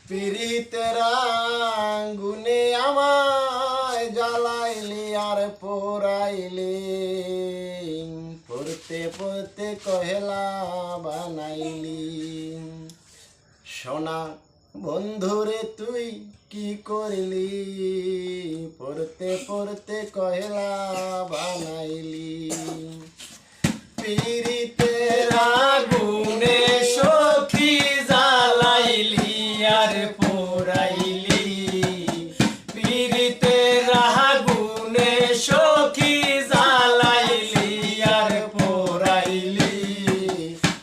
পীড়িতের আগুনে আমায় জ্বালাইলি আর পোড়াইলি, পড়তে পড়তে কহেলা বানাইলি। সোনা বন্ধুরে তুই কি করলি, পড়তে পড়তে কহেলা বানাইলি। পীড়িতের আগুনে সখী জ্বালাইলি আর পোড়াইলি, পীড়িতের আগুনে সখী জ্বালাইলি আর পোড়াইলি,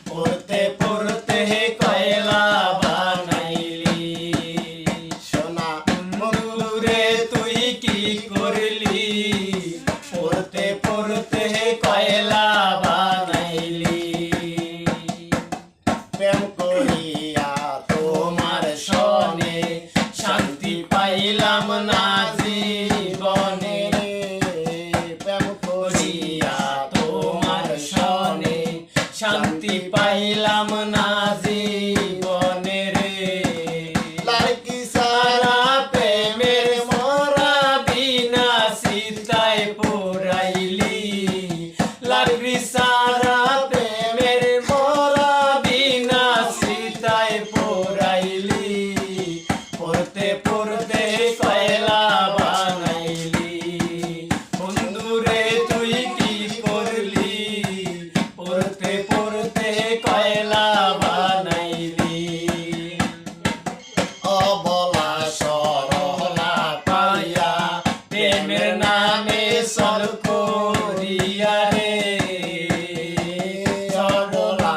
পড়তে পড়তে কয়লা বানাইলি। সোনা বন্ধুরে তুই কি করলি, পড়তে পড়তে কয়লা বানাইলি। প্রেম করিয়া তোমার সনে শান্তি পাইলাম না জীবনে, প্রেম করিয়া তোমার সনে শান্তি পাইলাম না জীবনে রে। লাড়কি সারা প্রেমের মরা বিনা সীতায় পোড়াইলি, লাড়কি সারা প্রেমের মরা বিনা সীতায় পোড়াইলি, পড়তে পড়তে কয়লা বানাইলি। বন্ধুরে তুই কি করলি, পড়তে পড়তে কয়লা বানাইলি। অবলা সরলা পাইয়া প্রেমের নামে সর করিয়া রে, অবলা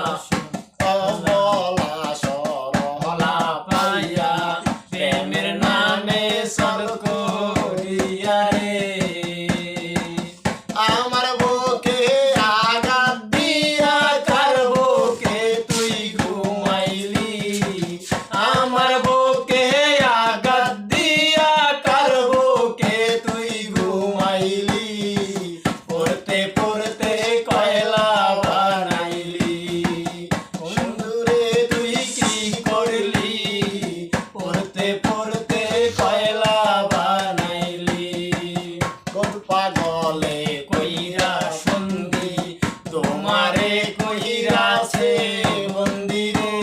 সরলা পাইয়া প্রেমের নামে সর করিয়া রে। আমার বুকে আঘাত দিয়া কার বুকে তুই ঘুমাইলি, আমার বুকে আঘাত দিয়া কার বুকে তুই ঘুমাইলি, পড়তে পড়তে কয়লা বানাইলি। বন্ধুরে তুই কি করলি, পড়তে পড়তে কয়লা বানাইলি। কোন পাগলে কইরা সন্ধি তোমারে কইরাছে মন্দিরে,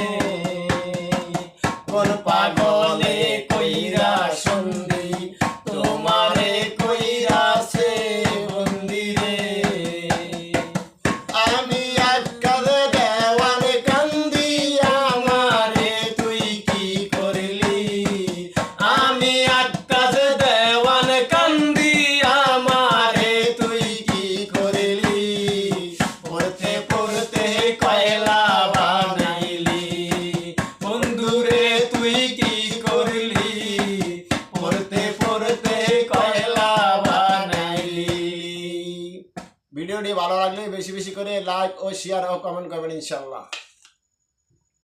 কোন পাগলে কইরা সন্ধি তোমারে কইরাছে মন্দিরে। আমি আজকাল দেওয়ান কান্দি আমারে তুই কি করলি, আমি আজকাল দেওয়ান কান্দি আমারে তুই কি করলি, পড়তে পড়তে কয়লা বানাইলি। বন্ধুরে তুই কি করলি, পড়তে পড়তে কয়লা বানাইলি। ভিডিওটি ভালো লাগলে বেশি বেশি করে লাইক ও শেয়ার ও কমেন্ট করবেন ইনশাআল্লাহ।